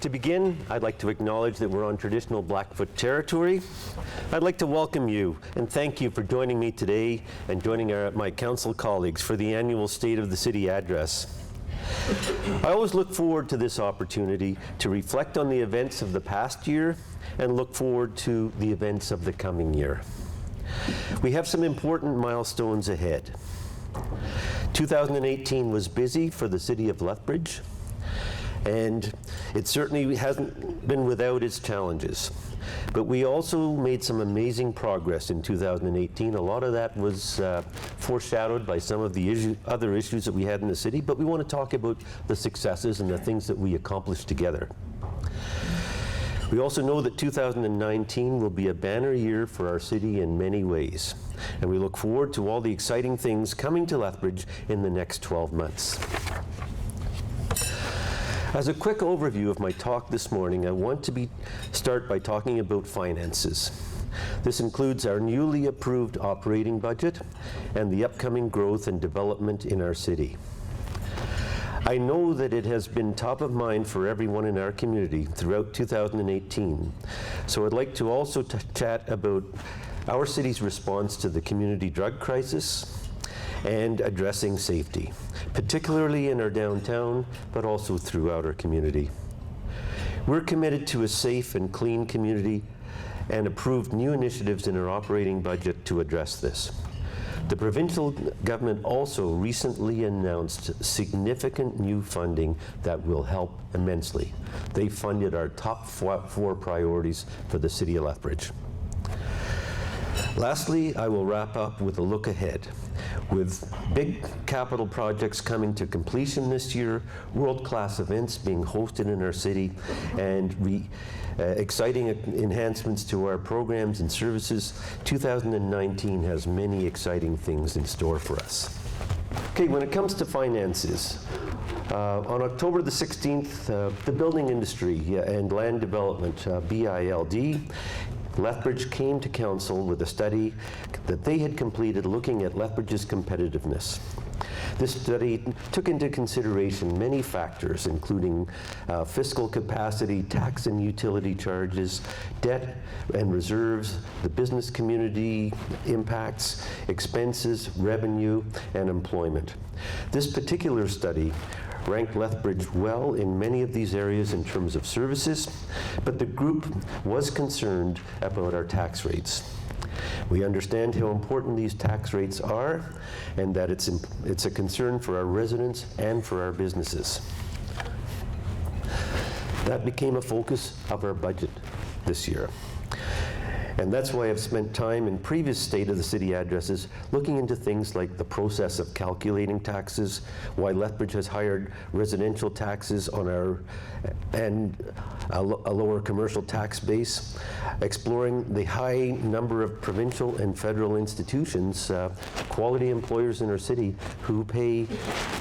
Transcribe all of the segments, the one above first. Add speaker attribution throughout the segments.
Speaker 1: To begin, I'd like to acknowledge that we're on traditional Blackfoot territory. I'd like to welcome you and thank you for joining me today and joining my council colleagues for the annual State of the City address. I always look forward to this opportunity to reflect on the events of the past year and look forward to the events of the coming year. We have some important milestones ahead. 2018 was busy for the City of Lethbridge, and it certainly hasn't been without its challenges. But we also made some amazing progress in 2018. A lot of that was foreshadowed by some of the other issues that we had in the city, but we want to talk about the successes and the things that we accomplished together. We also know that 2019 will be a banner year for our city in many ways, and we look forward to all the exciting things coming to Lethbridge in the next 12 months. As a quick overview of my talk this morning, I want to start by talking about finances. This includes our newly approved operating budget and the upcoming growth and development in our city. I know that it has been top of mind for everyone in our community throughout 2018, so I'd like to also chat about our city's response to the community drug crisis and addressing safety, particularly in our downtown, but also throughout our community. We're committed to a safe and clean community and approved new initiatives in our operating budget to address this. The provincial government also recently announced significant new funding that will help immensely. They funded our top four priorities for the City of Lethbridge. Lastly, I will wrap up with a look ahead. With big capital projects coming to completion this year, world-class events being hosted in our city, and exciting enhancements to our programs and services, 2019 has many exciting things in store for us. Okay, when it comes to finances, on October the 16th, the building industry and land development, BILD, Lethbridge came to council with a study that they had completed looking at Lethbridge's competitiveness. This study took into consideration many factors, including fiscal capacity, tax and utility charges, debt and reserves, the business community impacts, expenses, revenue, and employment. This particular study ranked Lethbridge well in many of these areas in terms of services, but the group was concerned about our tax rates. We understand how important these tax rates are and that it's a concern for our residents and for our businesses. That became a focus of our budget this year. And that's why I've spent time in previous State of the City addresses looking into things like the process of calculating taxes, why Lethbridge has higher residential taxes on and a lower commercial tax base, exploring the high number of provincial and federal institutions, quality employers in our city who pay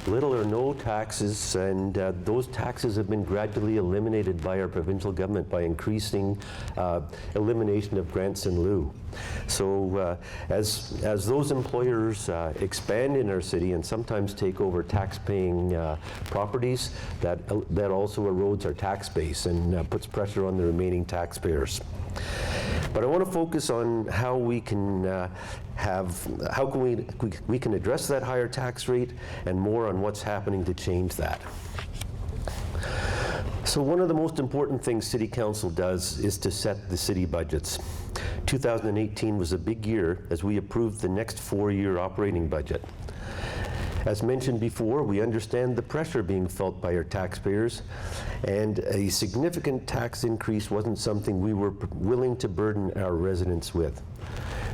Speaker 1: little or no taxes, and those taxes have been gradually eliminated by our provincial government by increasing elimination of grants in lieu. So as those employers expand in our city and sometimes take over tax-paying properties, that also erodes our tax base and puts pressure on the remaining taxpayers. But I want to focus on how we can we can address that higher tax rate, and more on what's happening to change that. So one of the most important things City Council does is to set the city budgets. 2018 was a big year as we approved the next 4-year operating budget. As mentioned before, we understand the pressure being felt by our taxpayers, and a significant tax increase wasn't something we were willing to burden our residents with.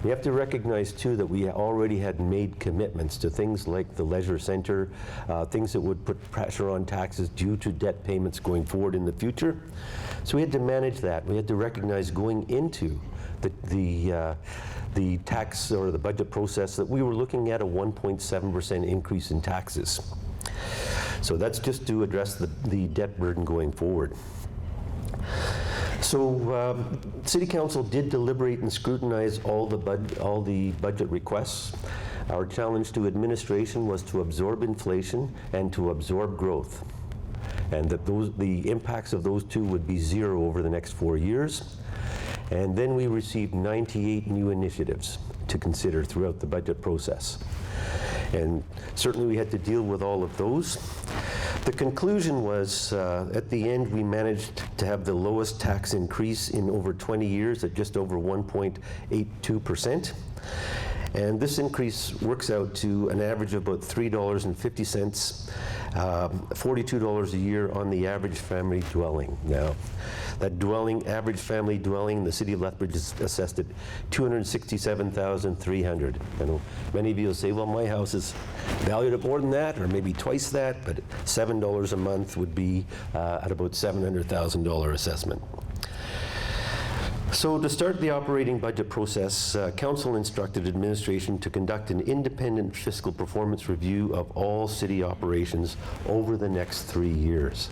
Speaker 1: We have to recognize too that we already had made commitments to things like the leisure center, things that would put pressure on taxes due to debt payments going forward in the future. So we had to manage that. We had to recognize going into the tax or the budget process that we were looking at a 1.7% increase in taxes. So that's just to address the debt burden going forward. So City Council did deliberate and scrutinize all the budget requests. Our challenge to administration was to absorb inflation and to absorb growth. and that the impacts of those two would be zero over the next 4 years. And then we received 98 new initiatives to consider throughout the budget process. And certainly we had to deal with all of those. The conclusion was, at the end, we managed to have the lowest tax increase in over 20 years at just over 1.82%. And this increase works out to an average of about $3.50, $42 a year on the average family dwelling. Now, that average family dwelling in the City of Lethbridge is assessed at $267,300. I know many of you will say, well, my house is valued at more than that, or maybe twice that, but $7 a month would be at about $700,000 assessment. So to start the operating budget process, Council instructed administration to conduct an independent fiscal performance review of all city operations over the next 3 years.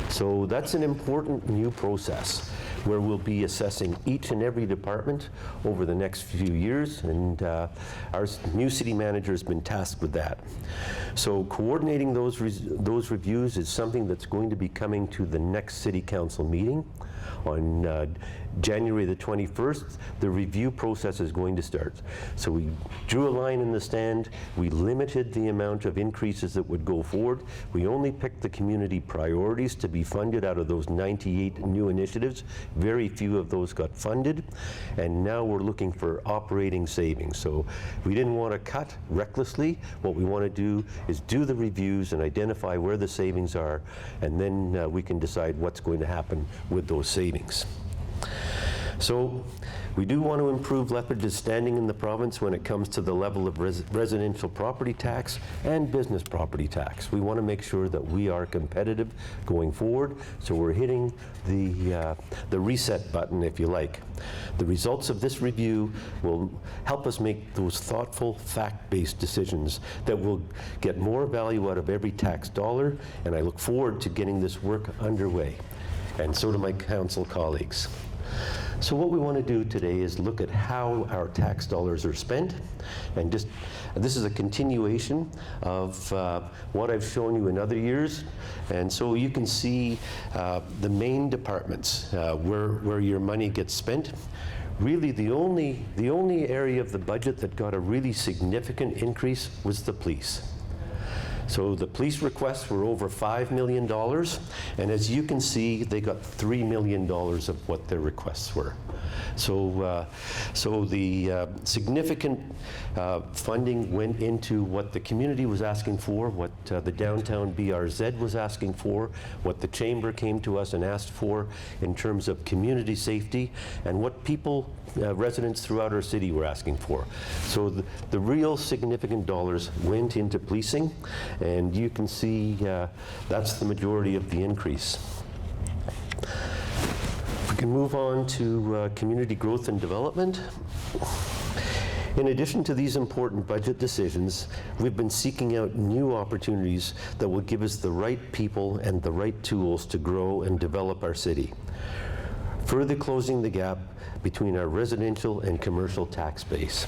Speaker 1: So that's an important new process where we'll be assessing each and every department over the next few years, and our new city manager has been tasked with that. So coordinating those reviews is something that's going to be coming to the next City Council meeting. On January the 21st, the review process is going to start. So we drew a line in the sand. We limited the amount of increases that would go forward. We only picked the community priorities to be funded out of those 98 new initiatives. Very few of those got funded. And now we're looking for operating savings. So we didn't want to cut recklessly. What we want to do is do the reviews and identify where the savings are, and then we can decide what's going to happen with those savings. So we do want to improve Lethbridge's standing in the province when it comes to the level of residential property tax and business property tax. We want to make sure that we are competitive going forward, so we're hitting the reset button, if you like. The results of this review will help us make those thoughtful, fact-based decisions that will get more value out of every tax dollar, and I look forward to getting this work underway. And so do my council colleagues. So what we want to do today is look at how our tax dollars are spent, and this is a continuation of what I've shown you in other years. And so you can see the main departments where your money gets spent. Really, the only area of the budget that got a really significant increase was the police. So the police requests were over $5 million, and as you can see, they got $3 million of what their requests were. So, the significant funding went into what the community was asking for, what the downtown BRZ was asking for, what the chamber came to us and asked for in terms of community safety, and what people, residents throughout our city were asking for. So the real significant dollars went into policing, and you can see that's the majority of the increase. We can move on to community growth and development. In addition to these important budget decisions, we've been seeking out new opportunities that will give us the right people and the right tools to grow and develop our city, further closing the gap between our residential and commercial tax base.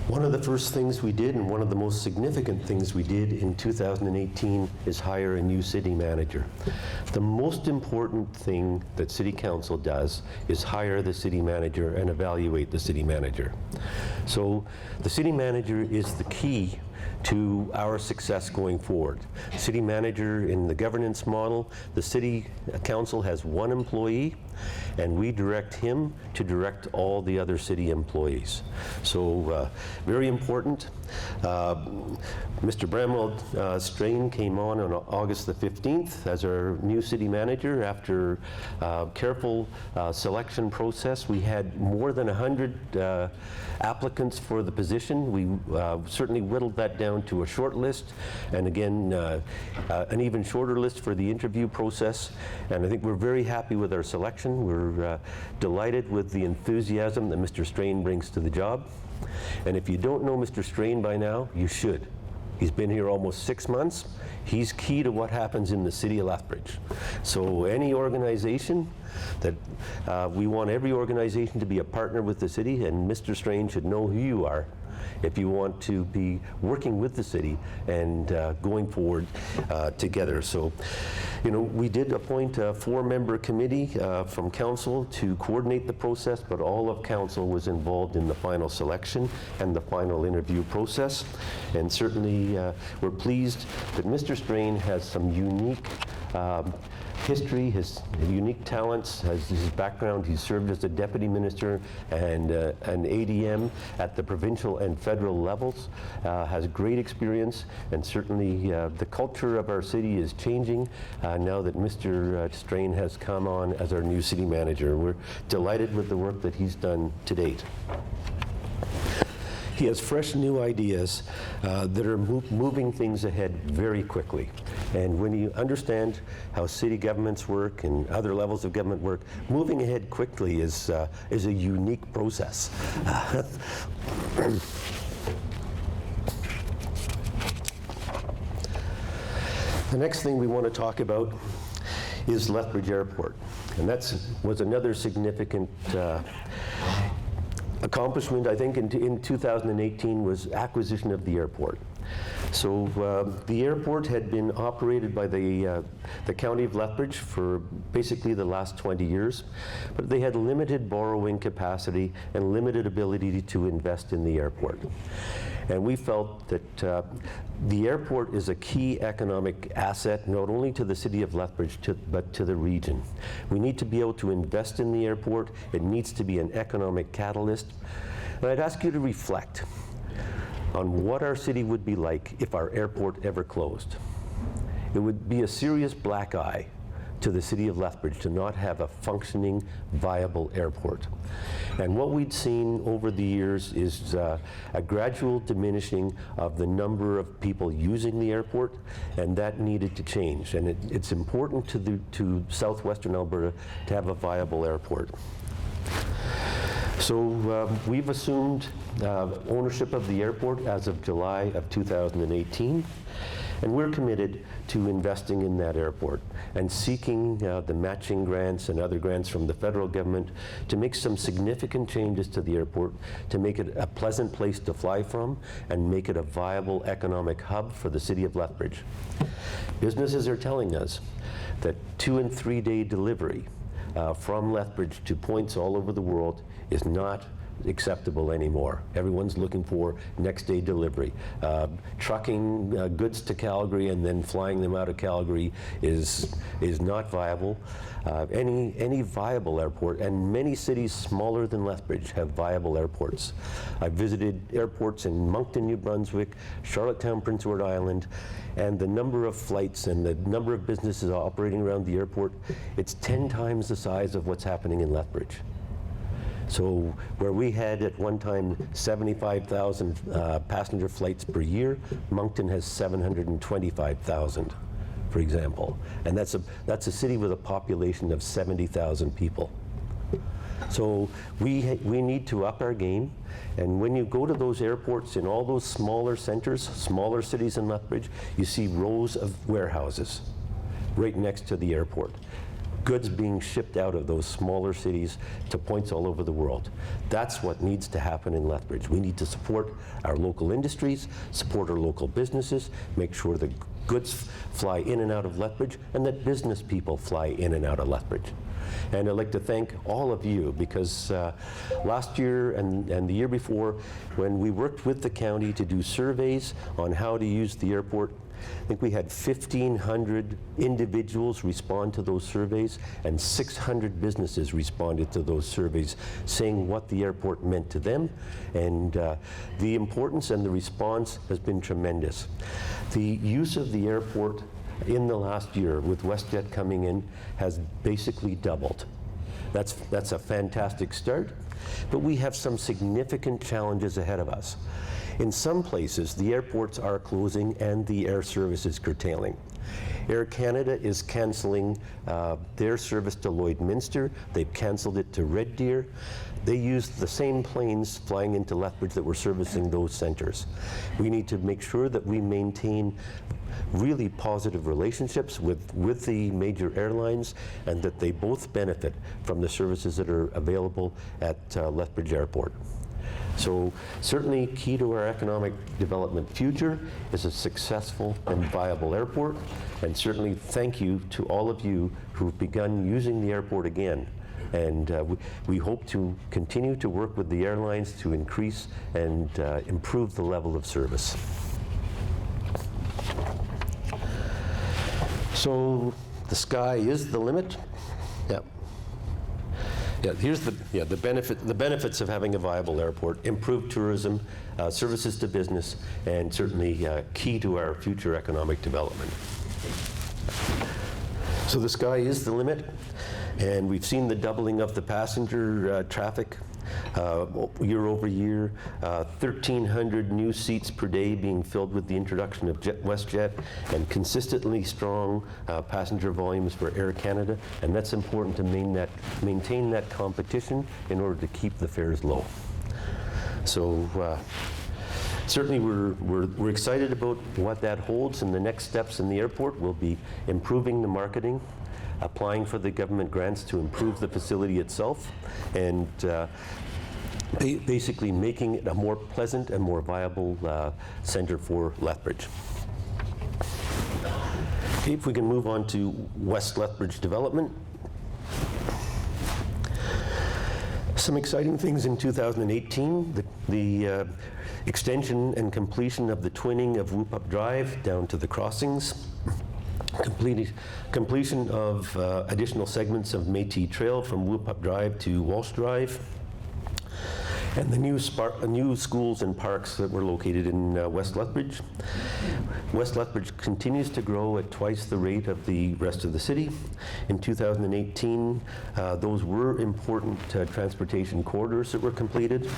Speaker 1: One of the first things we did, and one of the most significant things we did in 2018, is hire a new city manager. The most important thing that City Council does is hire the city manager and evaluate the city manager. So the city manager is the key to our success going forward. City manager, in the governance model, the City Council has one employee, and we direct him to direct all the other city employees. So very important. Mr. Bramwell Strain came on August the 15th as our new city manager. After careful selection process, we had more than 100 applicants for the position. We certainly whittled that down to a short list, and again, an even shorter list for the interview process. And I think we're very happy with our selection. We're delighted with the enthusiasm that Mr. Strain brings to the job. And if you don't know Mr. Strain by now, you should. He's been here almost 6 months. He's key to what happens in the City of Lethbridge. So any organization that, we want every organization to be a partner with the city, and Mr. Strain should know who you are. if you want to be working with the city and going forward together. So, you know, we did appoint a 4-member committee from council to coordinate the process, but all of council was involved in the final selection and the final interview process. And certainly we're pleased that Mr. Strain has some unique history, his unique talents, has his background. He served as a deputy minister and an ADM at the provincial and federal levels, has great experience, and certainly the culture of our city is changing now that Mr. Strain has come on as our new city manager. We're delighted with the work that he's done to date. He has fresh new ideas that are moving things ahead very quickly. And when you understand how city governments work and other levels of government work, moving ahead quickly is a unique process. The next thing we want to talk about is Lethbridge Airport. And that was another significant accomplishment, I think, in 2018 was acquisition of the airport. So the airport had been operated by the County of Lethbridge for basically the last 20 years, but they had limited borrowing capacity and limited ability to invest in the airport. And we felt that the airport is a key economic asset, not only to the City of Lethbridge, but to the region. We need to be able to invest in the airport. It needs to be an economic catalyst. And I'd ask you to reflect on what our city would be like if our airport ever closed. It would be a serious black eye to the City of Lethbridge to not have a functioning, viable airport. And what we'd seen over the years is a gradual diminishing of the number of people using the airport, and that needed to change. And it's important to southwestern Alberta to have a viable airport. So we've assumed ownership of the airport as of July of 2018, and we're committed to investing in that airport and seeking the matching grants and other grants from the federal government to make some significant changes to the airport, to make it a pleasant place to fly from and make it a viable economic hub for the City of Lethbridge. Businesses are telling us that 2- and 3-day delivery from Lethbridge to points all over the world is not acceptable anymore. Everyone's looking for next day delivery. Trucking goods to Calgary and then flying them out of Calgary is not viable. Any viable airport, and many cities smaller than Lethbridge have viable airports. I've visited airports in Moncton, New Brunswick, Charlottetown, Prince Edward Island, and the number of flights and the number of businesses operating around the airport, it's 10 times the size of what's happening in Lethbridge. So where we had at one time 75,000 passenger flights per year, Moncton has 725,000, for example. And that's a city with a population of 70,000 people. So we need to up our game. And when you go to those airports in all those smaller centers, smaller cities in Lethbridge, you see rows of warehouses right next to the airport. Goods being shipped out of those smaller cities to points all over the world. That's what needs to happen in Lethbridge. We need to support our local industries, support our local businesses, make sure that goods fly in and out of Lethbridge, and that business people fly in and out of Lethbridge. And I'd like to thank all of you, because last year and the year before, when we worked with the county to do surveys on how to use the airport, I think we had 1,500 individuals respond to those surveys, and 600 businesses responded to those surveys, saying what the airport meant to them, and the importance and the response has been tremendous. The use of the airport in the last year, with WestJet coming in, has basically doubled. That's a fantastic start, but we have some significant challenges ahead of us. In some places, the airports are closing and the air service is curtailing. Air Canada is canceling their service to Lloydminster. They've canceled it to Red Deer. They used the same planes flying into Lethbridge that were servicing those centers. We need to make sure that we maintain really positive relationships with the major airlines, and that they both benefit from the services that are available at Lethbridge Airport. So certainly key to our economic development future is a successful and viable airport. And certainly thank you to all of you who've begun using the airport again. And we hope to continue to work with the airlines to increase and improve the level of service. So the sky is the limit. Yeah. Yeah, here's the benefits of having a viable airport: improved tourism, services to business, and certainly key to our future economic development. So the sky is the limit, and we've seen the doubling of the passenger traffic year over year, 1,300 new seats per day being filled with the introduction of WestJet, and consistently strong passenger volumes for Air Canada, and that's important to maintain that competition in order to keep the fares low. So certainly we're excited about what that holds, and the next steps in the airport will be improving the marketing, applying for the government grants to improve the facility itself, and basically making it a more pleasant and more viable center for Lethbridge. Okay, if we can move on to West Lethbridge development. Some exciting things in 2018, the extension and completion of the twinning of Whoop-Up Drive down to the crossings, completion of additional segments of Métis Trail from Whoop-Up Drive to Walsh Drive, and the new schools and parks that were located in West Lethbridge. West Lethbridge continues to grow at twice the rate of the rest of the city. In 2018, those were important transportation corridors that were completed,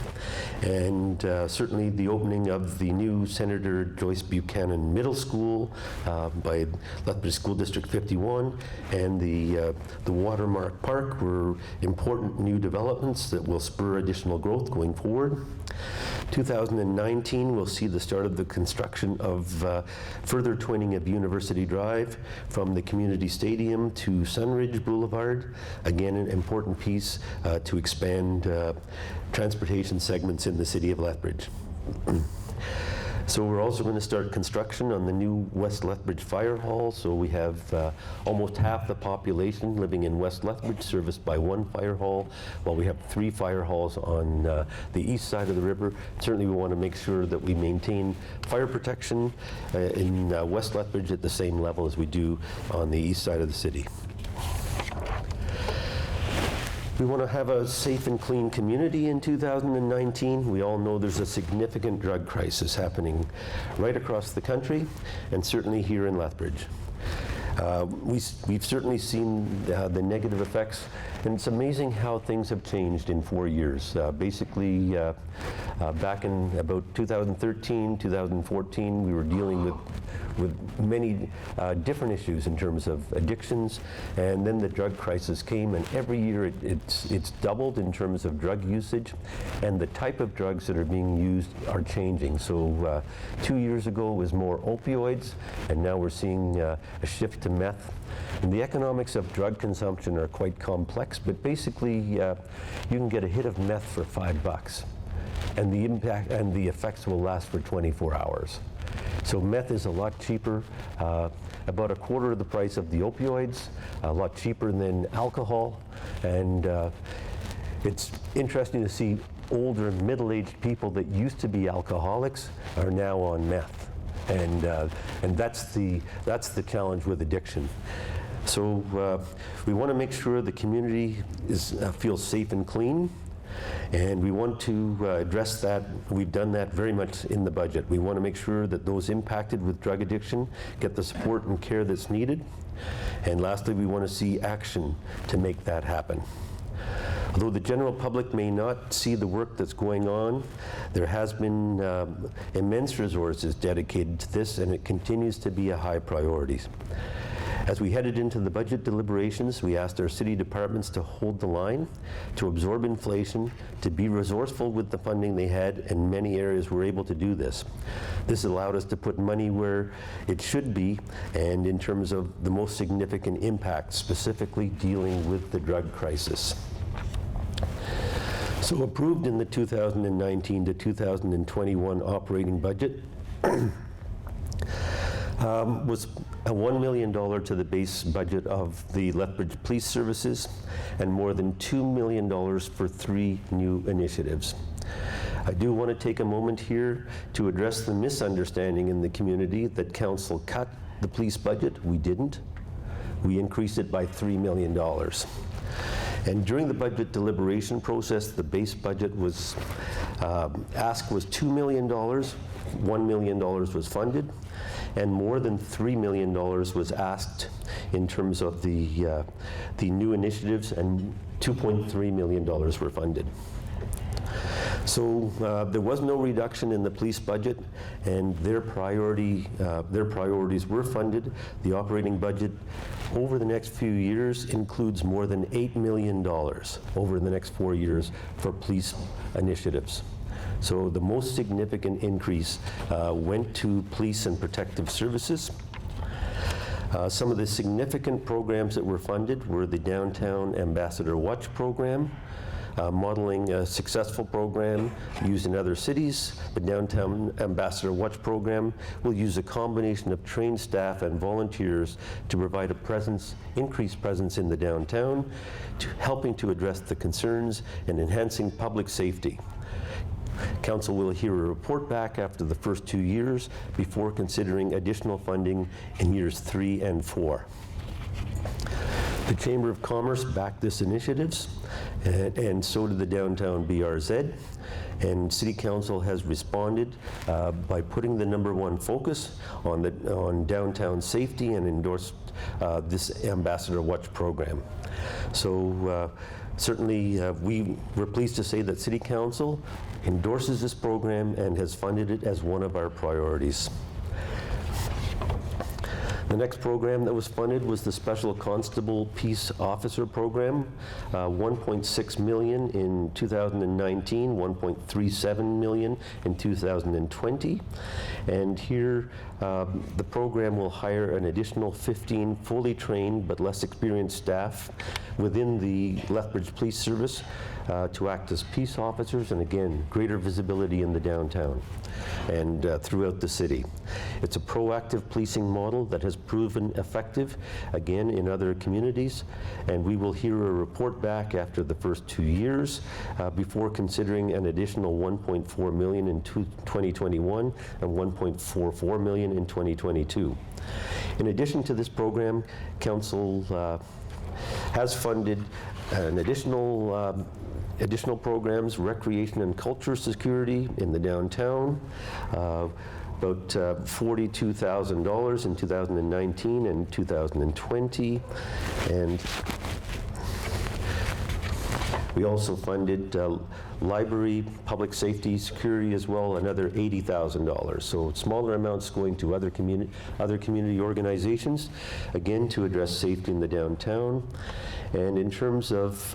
Speaker 1: and certainly the opening of the new Senator Joyce Buchanan Middle School by Lethbridge School District 51 and the Watermark Park were important new developments that will spur additional growth going forward. 2019 will see the start of the construction of further twinning of University Drive from the community stadium to Sunridge Boulevard. Again, an important piece to expand transportation segments in the city of Lethbridge. So we're also going to start construction on the new West Lethbridge Fire Hall. So we have almost half the population living in West Lethbridge serviced by one fire hall, while we have 3 fire halls on the east side of the river. Certainly we want to make sure that we maintain fire protection in West Lethbridge at the same level as we do on the east side of the city. We want to have a safe and clean community in 2019. We all know there's a significant drug crisis happening right across the country, and certainly here in Lethbridge. We've certainly seen the negative effects, and it's amazing how things have changed in 4 years. Basically, back in about 2013, 2014, we were dealing with many different issues in terms of addictions, and then the drug crisis came, and every year it's doubled in terms of drug usage, and the type of drugs that are being used are changing. So 2 years ago it was more opioids, and now we're seeing a shift to meth. And the economics of drug consumption are quite complex, but basically you can get a hit of meth for $5, and the impact and the effects will last for 24 hours. So meth is a lot cheaper, about a quarter of the price of the opioids, a lot cheaper than alcohol, and it's interesting to see older middle-aged people that used to be alcoholics are now on meth, and that's the challenge with addiction. So we want to make sure the community feels safe and clean. And we want to address that. We've done that very much in the budget. We want to make sure that those impacted with drug addiction get the support and care that's needed. And lastly, we want to see action to make that happen. Although the general public may not see the work that's going on, there has been immense resources dedicated to this, and it continues to be a high priority. As we headed into the budget deliberations, we asked our city departments to hold the line, to absorb inflation, to be resourceful with the funding they had, and many areas were able to do this. This allowed us to put money where it should be, and in terms of the most significant impact, specifically dealing with the drug crisis. So approved in the 2019 to 2021 operating budget was a $1 million to the base budget of the Lethbridge Police Services and more than $2 million for 3 new initiatives. I do want to take a moment here to address the misunderstanding in the community that Council cut the police budget. We didn't. We increased it by $3 million. And during the budget deliberation process, the base budget was asked was $2 million. $1 million was funded, and more than $3 million was asked in terms of the new initiatives, and $2.3 million were funded. So there was no reduction in the police budget, and their priorities were funded. The operating budget over the next few years includes more than $8 million over the next 4 years for police initiatives. So the most significant increase went to police and protective services. Some of the significant programs that were funded were the Downtown Ambassador Watch program, modeling a successful program used in other cities. The Downtown Ambassador Watch program will use a combination of trained staff and volunteers to provide a increased presence in the downtown, helping to address the concerns and enhancing public safety. Council will hear a report back after the first 2 years before considering additional funding in years 3 and 4. The Chamber of Commerce backed this initiatives, and so did the Downtown BRZ. And City Council has responded by putting the #1 focus on downtown safety and endorsed this Ambassador Watch program. So certainly we were pleased to say that City Council endorses this program and has funded it as one of our priorities. The next program that was funded was the Special Constable Peace Officer Program, $1.6 million in 2019, $1.37 million in 2020. And here, the program will hire an additional 15 fully trained but less experienced staff within the Lethbridge Police Service to act as peace officers, and again, greater visibility in the downtown and throughout the city. It's a proactive policing model that has proven effective, again, in other communities, and we will hear a report back after the first 2 years before considering an additional $1.4 million in 2021 and $1.44 million in 2022. In addition to this program, Council has funded an additional programs, recreation and culture security in the downtown, about $42,000 in 2019 and 2020. And we also funded library, public safety, security as well, another $80,000. So smaller amounts going to other community organizations, again, to address safety in the downtown. And in terms of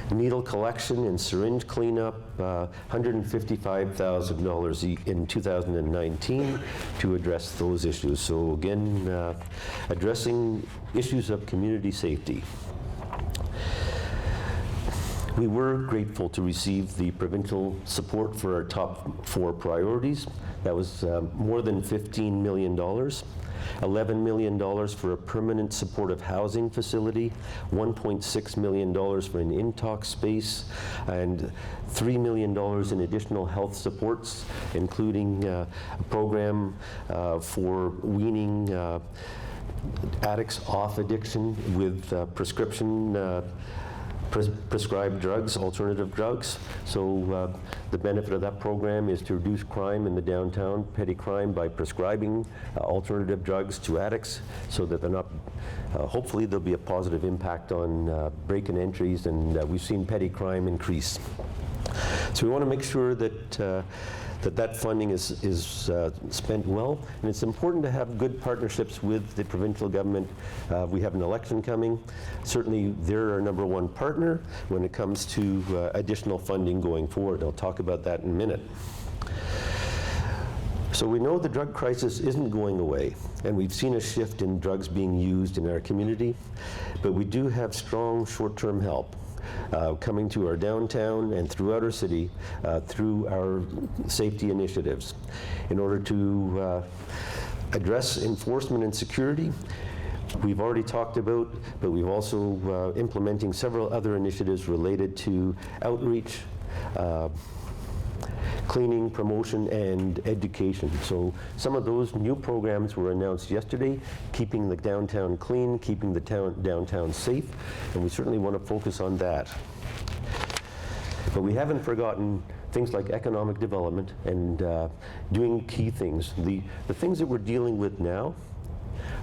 Speaker 1: needle collection and syringe cleanup, $155,000 in 2019 to address those issues. So again, addressing issues of community safety. We were grateful to receive the provincial support for our top 4 priorities. That was more than $15 million. $11 million for a permanent supportive housing facility, $1.6 million for an in-talk space, and $3 million in additional health supports, including a program for weaning addicts off addiction with prescribed drugs, alternative drugs. So the benefit of that program is to reduce crime in the downtown, petty crime, by prescribing alternative drugs to addicts so that they're not, hopefully there'll be a positive impact on break-in entries, and we've seen petty crime increase. So we want to make sure that that funding is spent well, and it's important to have good partnerships with the provincial government. We have an election coming. Certainly they're our #1 partner when it comes to additional funding going forward. I'll talk about that in a minute. So we know the drug crisis isn't going away, and we've seen a shift in drugs being used in our community, but we do have strong short-term help. coming to our downtown and throughout our city through our safety initiatives. In order to address enforcement and security, we've already talked about, but we've also implementing several other initiatives related to outreach, cleaning, promotion, and education. So some of those new programs were announced yesterday, keeping the downtown clean, keeping the downtown safe, and we certainly want to focus on that. But we haven't forgotten things like economic development and doing key things. The things that we're dealing with now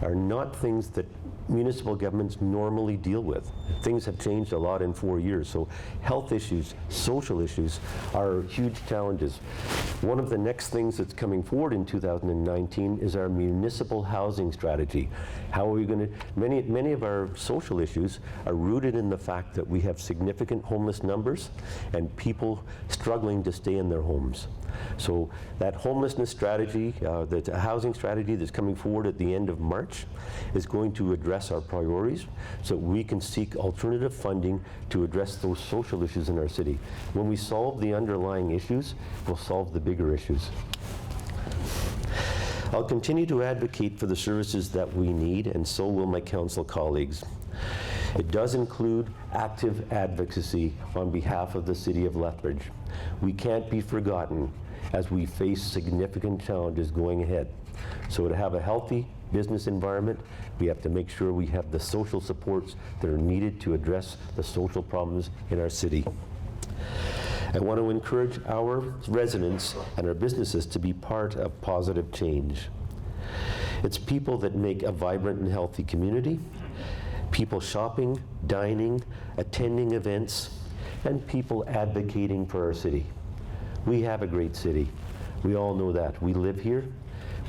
Speaker 1: are not things that municipal governments normally deal with. Things have changed a lot in 4 years, so health issues, social issues are huge challenges. One of the next things that's coming forward in 2019 is our municipal housing strategy. How are we going to, many of our social issues are rooted in the fact that we have significant homeless numbers and people struggling to stay in their homes. So that homelessness strategy, the housing strategy that's coming forward at the end of March is going to address our priorities so we can seek alternative funding to address those social issues in our city. When we solve the underlying issues, we'll solve the bigger issues. I'll continue to advocate for the services that we need, and so will my council colleagues. It does include active advocacy on behalf of the City of Lethbridge. We can't be forgotten as we face significant challenges going ahead. So to have a healthy business environment, we have to make sure we have the social supports that are needed to address the social problems in our city. I want to encourage our residents and our businesses to be part of positive change. It's people that make a vibrant and healthy community, people shopping, dining, attending events, and people advocating for our city. We have a great city. We all know that. We live here.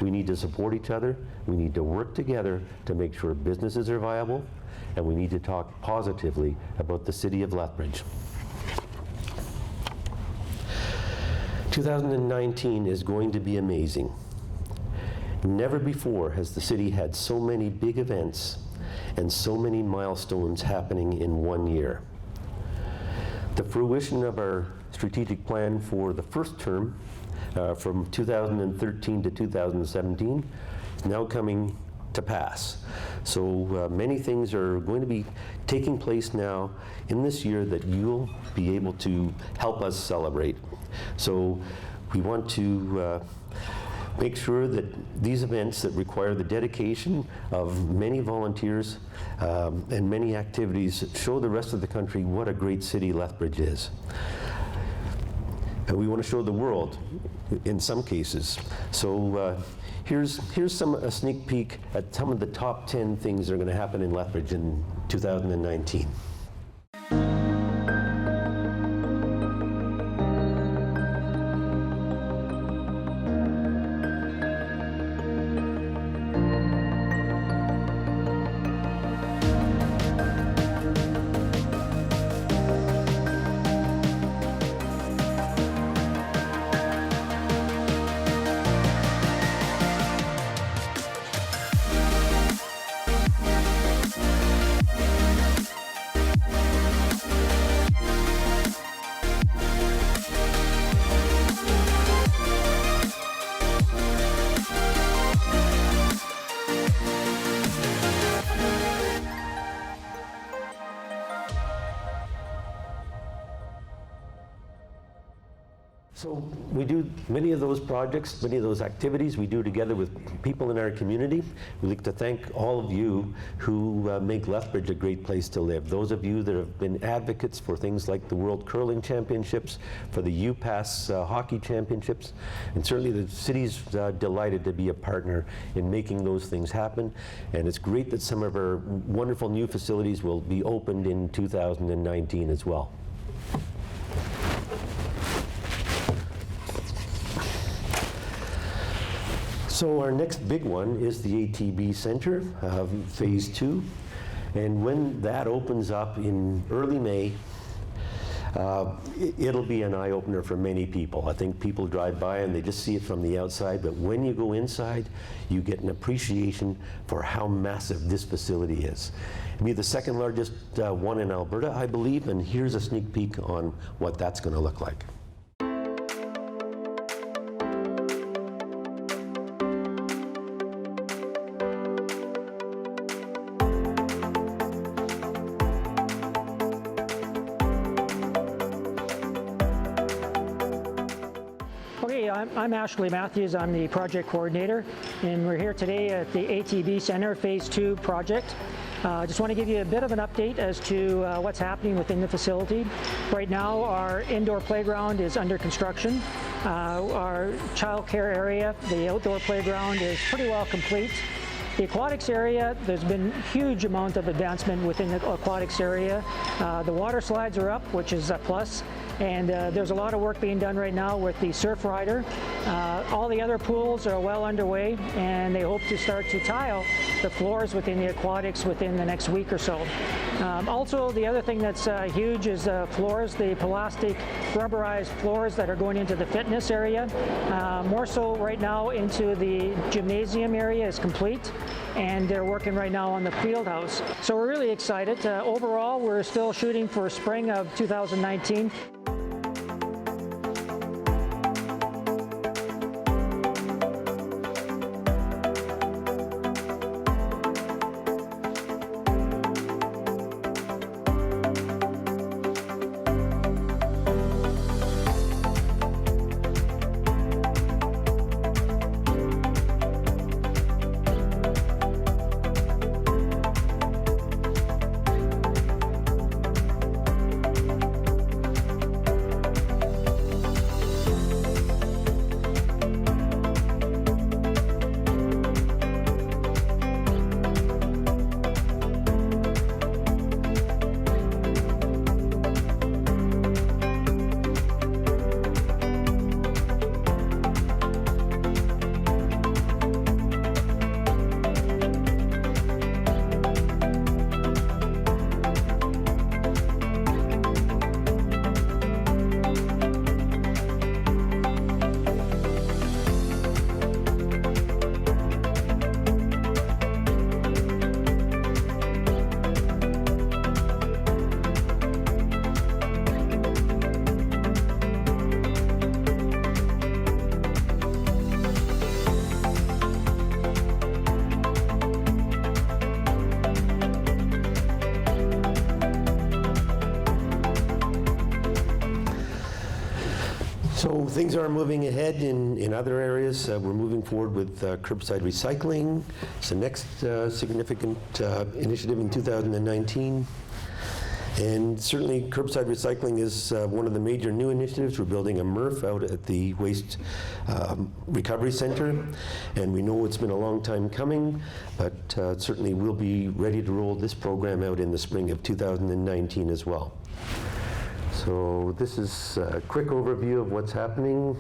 Speaker 1: We need to support each other. We need to work together to make sure businesses are viable, and we need to talk positively about the City of Lethbridge. 2019 is going to be amazing. Never before has the city had so many big events and so many milestones happening in 1 year. The fruition of our strategic plan for the first term from 2013 to 2017 is now coming to pass. So many things are going to be taking place now in this year that you'll be able to help us celebrate. So we want to make sure that these events that require the dedication of many volunteers and many activities show the rest of the country what a great city Lethbridge is. And we want to show the world in some cases. So here's a sneak peek at some of the top 10 things that are going to happen in Lethbridge in 2019. So we do many of those projects, many of those activities we do together with people in our community. We'd like to thank all of you who make Lethbridge a great place to live. Those of you that have been advocates for things like the World Curling Championships, for the UPass Hockey Championships, and certainly the city's delighted to be a partner in making those things happen. And it's great that some of our wonderful new facilities will be opened in 2019 as well. So our next big one is the ATB Center, Phase 2. And when that opens up in early May, It'll be an eye-opener for many people. I think people drive by and they just see it from the outside, but when you go inside, you get an appreciation for how massive this facility is. It'll be the second largest one in Alberta, I believe, and here's a sneak peek on what that's going to look like.
Speaker 2: Okay, I'm Ashley Matthews. I'm the project coordinator, and we're here today at the ATB Center Phase 2 project. Just want to give you a bit of an update as to what's happening within the facility. Right now, our indoor playground is under construction. Our child care area, the outdoor playground, is pretty well complete. The aquatics area, there's been a huge amount of advancement within the aquatics area. The water slides are up, which is a plus. And there's a lot of work being done right now with the surf rider. All the other pools are well underway, and they hope to start to tile the floors within the aquatics within the next week or so. Also, the other thing that's huge is floors, the plastic rubberized floors that are going into the fitness area. More so right now into the gymnasium area is complete, and they're working right now on the field house. So we're really excited. Overall, we're still shooting for spring of 2019.
Speaker 1: So things are moving ahead in other areas. We're moving forward with curbside recycling. It's the next significant initiative in 2019. And certainly curbside recycling is one of the major new initiatives. We're building a MRF out at the Waste Recovery Center. And we know it's been a long time coming, but certainly we'll be ready to roll this program out in the spring of 2019 as well. So this is a quick overview of what's happening.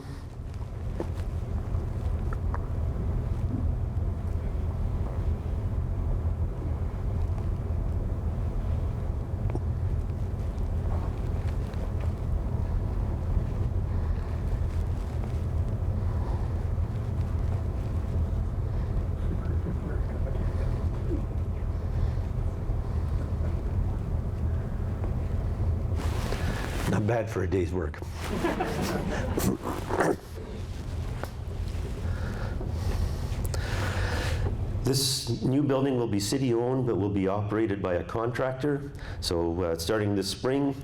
Speaker 1: Not bad for a day's work. This new building will be city-owned, but will be operated by a contractor. So starting this spring,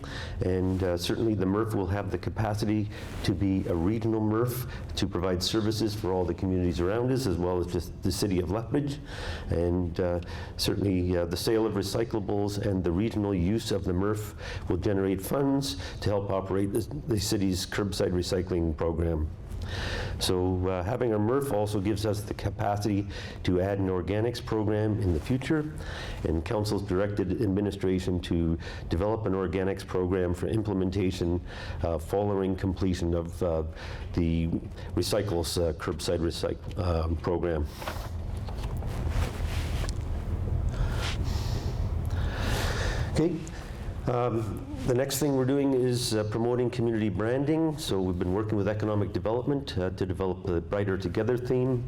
Speaker 1: and certainly the MRF will have the capacity to be a regional MRF to provide services for all the communities around us, as well as just the City of Lethbridge. And certainly the sale of recyclables and the regional use of the MRF will generate funds to help operate the city's curbside recycling program. So having a MRF also gives us the capacity to add an organics program in the future, and Council's directed administration to develop an organics program for implementation following completion of the Recycles curbside program. Okay. The next thing we're doing is promoting community branding. So we've been working with economic development to develop the Brighter Together theme.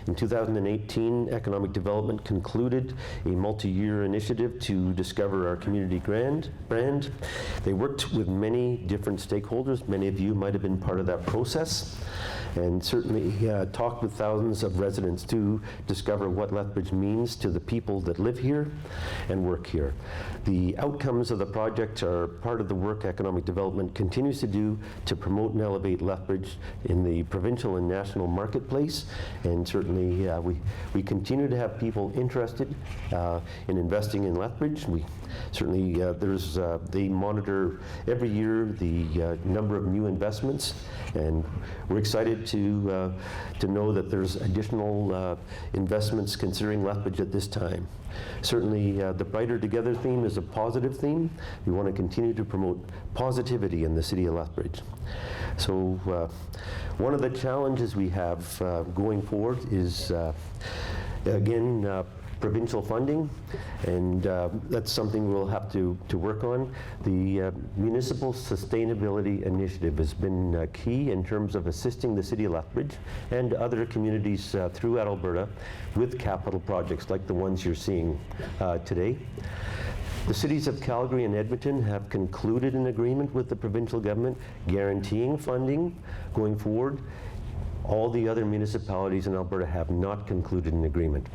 Speaker 1: In 2018, economic development concluded a multi-year initiative to discover our community brand. They worked with many different stakeholders. Many of you might have been part of that process, and certainly talked with thousands of residents to discover what Lethbridge means to the people that live here and work here. The outcomes of the project are part of the work economic development continues to do to promote and elevate Lethbridge in the provincial and national marketplace, and certainly we continue to have people interested in investing in Lethbridge. We certainly they monitor every year the number of new investments, and we're excited to know that there's additional investments considering Lethbridge at this time. Certainly, the Brighter Together theme is a positive theme. We want to continue to promote positivity in the City of Lethbridge. So one of the challenges we have going forward is, again, provincial funding, and that's something we'll have to work on. The Municipal Sustainability Initiative has been key in terms of assisting the City of Lethbridge and other communities throughout Alberta with capital projects like the ones you're seeing today. The cities of Calgary and Edmonton have concluded an agreement with the provincial government guaranteeing funding going forward. All the other municipalities in Alberta have not concluded an agreement.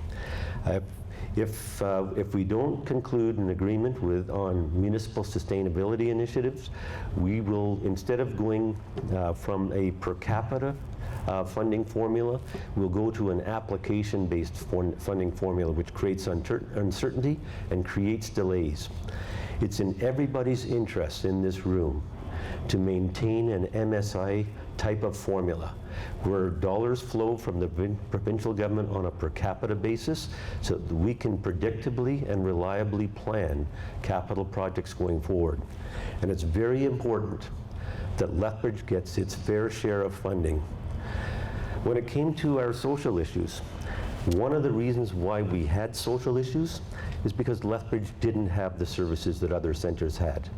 Speaker 1: If we don't conclude an agreement on municipal sustainability initiatives, we will, instead of going from a per capita funding formula, we'll go to an application-based funding formula, which creates uncertainty and creates delays. It's in everybody's interest in this room to maintain an MSI type of formula, where dollars flow from the provincial government on a per capita basis so that we can predictably and reliably plan capital projects going forward. And it's very important that Lethbridge gets its fair share of funding. When it came to our social issues, one of the reasons why we had social issues is because Lethbridge didn't have the services that other centers had.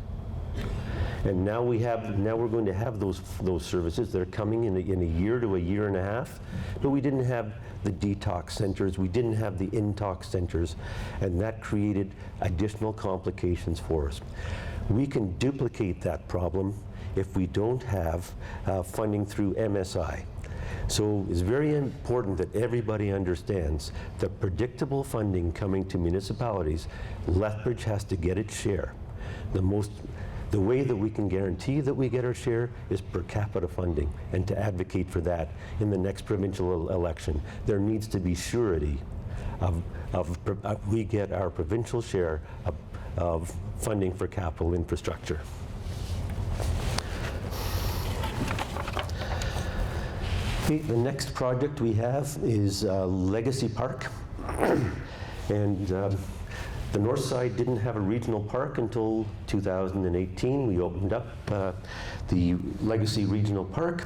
Speaker 1: And now we're going to have those services. They're coming in a year to a year and a half. But we didn't have the detox centers. We didn't have the intox centers. And that created additional complications for us. We can duplicate that problem if we don't have funding through MSI. So it's very important that everybody understands that predictable funding coming to municipalities, Lethbridge has to get its share. The way that we can guarantee that we get our share is per capita funding, and to advocate for that in the next provincial election. There needs to be surety we get our provincial share of funding for capital infrastructure. Okay, the next project we have is Legacy Park. And the north side didn't have a regional park until 2018. We opened up the Legacy Regional Park,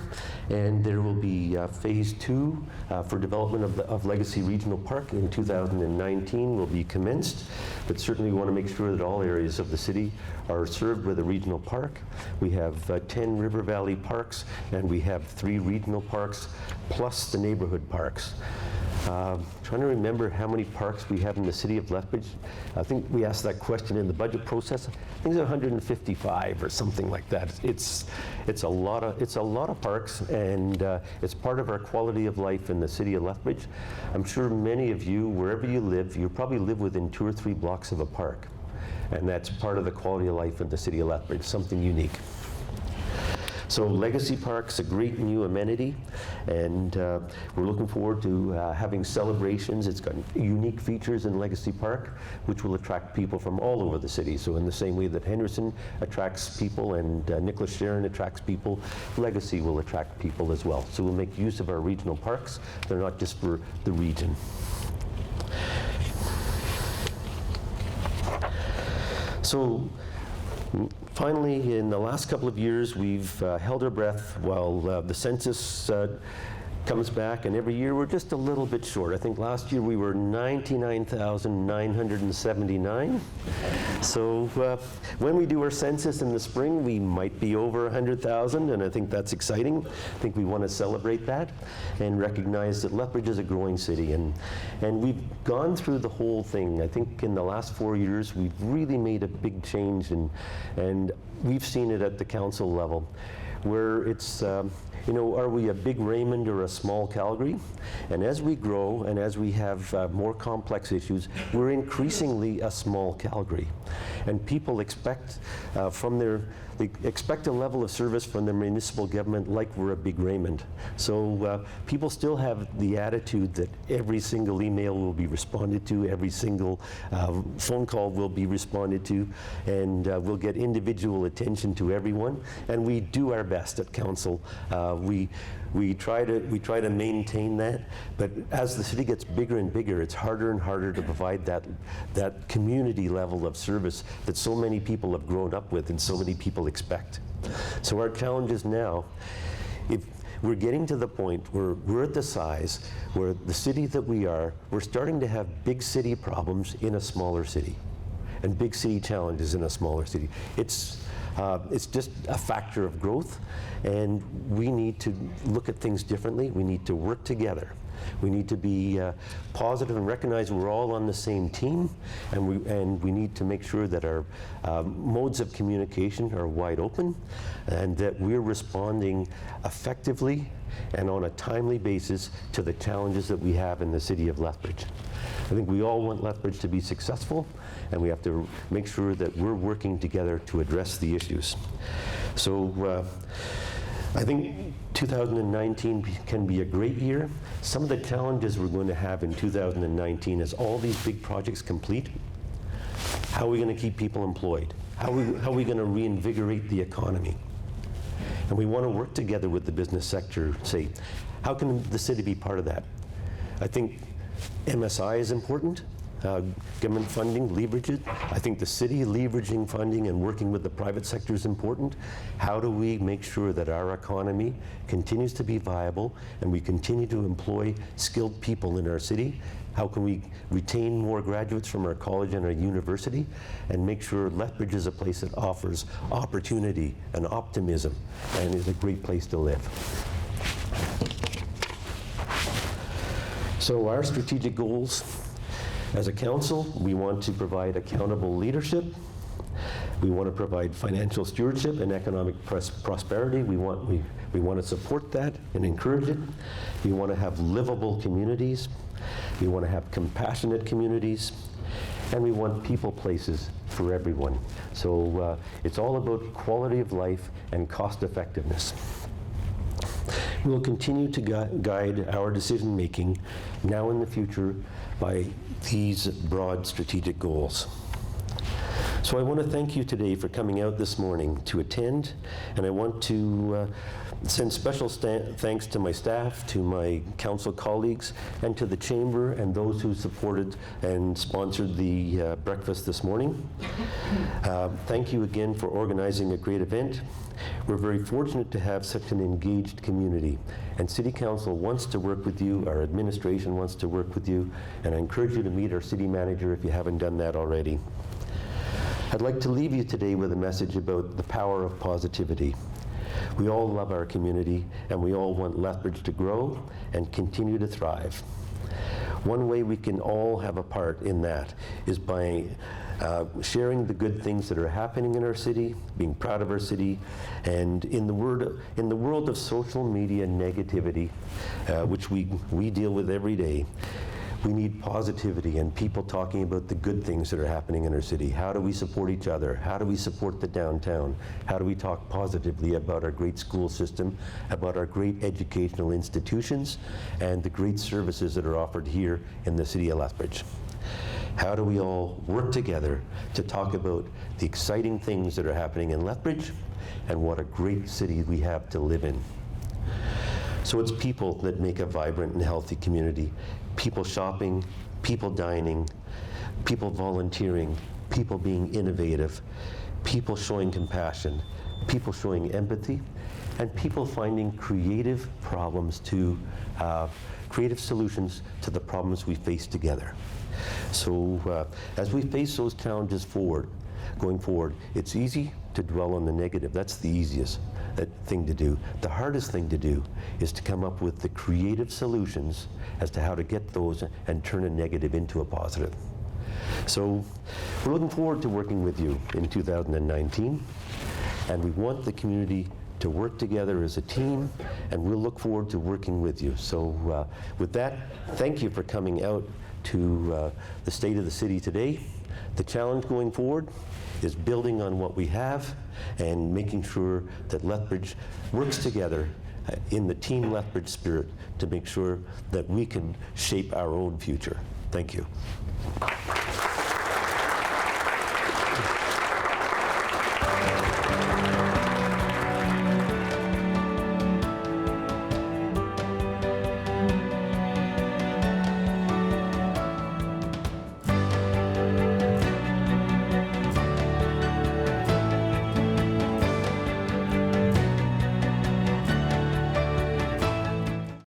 Speaker 1: and there will be phase 2 for development of Legacy Regional Park in 2019 will be commenced. But certainly we want to make sure that all areas of the city are served with a regional park. We have 10 river valley parks, and we have 3 regional parks, plus the neighborhood parks. Trying to remember how many parks we have in the City of Lethbridge. I think we asked that question in the budget process. I think it's 155 or something like that. It's a lot of parks, and it's part of our quality of life in the City of Lethbridge. I'm sure many of you, wherever you live, you probably live within 2 or 3 blocks of a park, and that's part of the quality of life in the City of Lethbridge, something unique. So Legacy Park's a great new amenity, and we're looking forward to having celebrations. It's got unique features in Legacy Park, which will attract people from all over the city. So in the same way that Henderson attracts people and Nicholas Sharon attracts people, Legacy will attract people as well. So we'll make use of our regional parks. They're not just for the region. So finally, in the last couple of years, we've held our breath while the census comes back, and every year we're just a little bit short. I think last year we were 99,979. So when we do our census in the spring, we might be over 100,000, and I think that's exciting. I think we want to celebrate that and recognize that Lethbridge is a growing city, and we've gone through the whole thing. I think in the last 4 years, we've really made a big change, and we've seen it at the council level, where it's, are we a big Raymond or a small Calgary? And as we grow and as we have more complex issues, we're increasingly a small Calgary. And people expect they expect a level of service from their municipal government like we're a big Raymond. So people still have the attitude that every single email will be responded to, every single phone call will be responded to, and we'll get individual attention to everyone. And we do our best at council. We try to maintain that, but as the city gets bigger and bigger, it's harder and harder to provide that community level of service that so many people have grown up with and so many people expect. So our challenge is now, if we're getting to the point where we're at the size where the city that we're starting to have big city problems in a smaller city and big city challenges in a smaller city. It's just a factor of growth, and we need to look at things differently. We need to work together. We need to be positive and recognize we're all on the same team, and we need to make sure that our modes of communication are wide open, and that we're responding effectively and on a timely basis to the challenges that we have in the city of Lethbridge. I think we all want Lethbridge to be successful, and we have to make sure that we're working together to address the issues. So I think 2019 can be a great year. Some of the challenges we're going to have in 2019 as all these big projects complete. How are we going to keep people employed? How are we going to reinvigorate the economy? And we want to work together with the business sector, say, how can the city be part of that? I think MSI is important, government funding, leverage it. I think the city leveraging funding and working with the private sector is important. How do we make sure that our economy continues to be viable and we continue to employ skilled people in our city? How can we retain more graduates from our college and our university and make sure Lethbridge is a place that offers opportunity and optimism and is a great place to live? So our strategic goals as a council, we want to provide accountable leadership. We want to provide financial stewardship and economic prosperity. We want to support that and encourage it. We want to have livable communities. We want to have compassionate communities. And we want people places for everyone. So it's all about quality of life and cost effectiveness. We'll continue to guide our decision making now and in the future by these broad strategic goals. So I want to thank you today for coming out this morning to attend, and I want to send special thanks to my staff, to my council colleagues, and to the Chamber and those who supported and sponsored the breakfast this morning. Thank you again for organizing a great event. We're very fortunate to have such an engaged community, and City Council wants to work with you, our administration wants to work with you, and I encourage you to meet our city manager if you haven't done that already. I'd like to leave you today with a message about the power of positivity. We all love our community, and we all want Lethbridge to grow and continue to thrive. One way we can all have a part in that is by sharing the good things that are happening in our city, being proud of our city, and in the world of social media negativity, which we deal with every day, we need positivity and people talking about the good things that are happening in our city. How do we support each other? How do we support the downtown? How do we talk positively about our great school system, about our great educational institutions, and the great services that are offered here in the city of Lethbridge? How do we all work together to talk about the exciting things that are happening in Lethbridge and what a great city we have to live in? So it's people that make a vibrant and healthy community. People shopping, people dining, people volunteering, people being innovative, people showing compassion, people showing empathy, and people finding creative solutions to the problems we face together. So as we face those challenges going forward, it's easy to dwell on the negative. That's the easiest thing to do. The hardest thing to do is to come up with the creative solutions as to how to get those and turn a negative into a positive. So we're looking forward to working with you in 2019, and we want the community to work together as a team, and we'll look forward to working with you. So with that, thank you for coming out to the State of the City today. The challenge going forward is building on what we have and making sure that Lethbridge works together in the Team Lethbridge spirit to make sure that we can shape our own future. Thank you.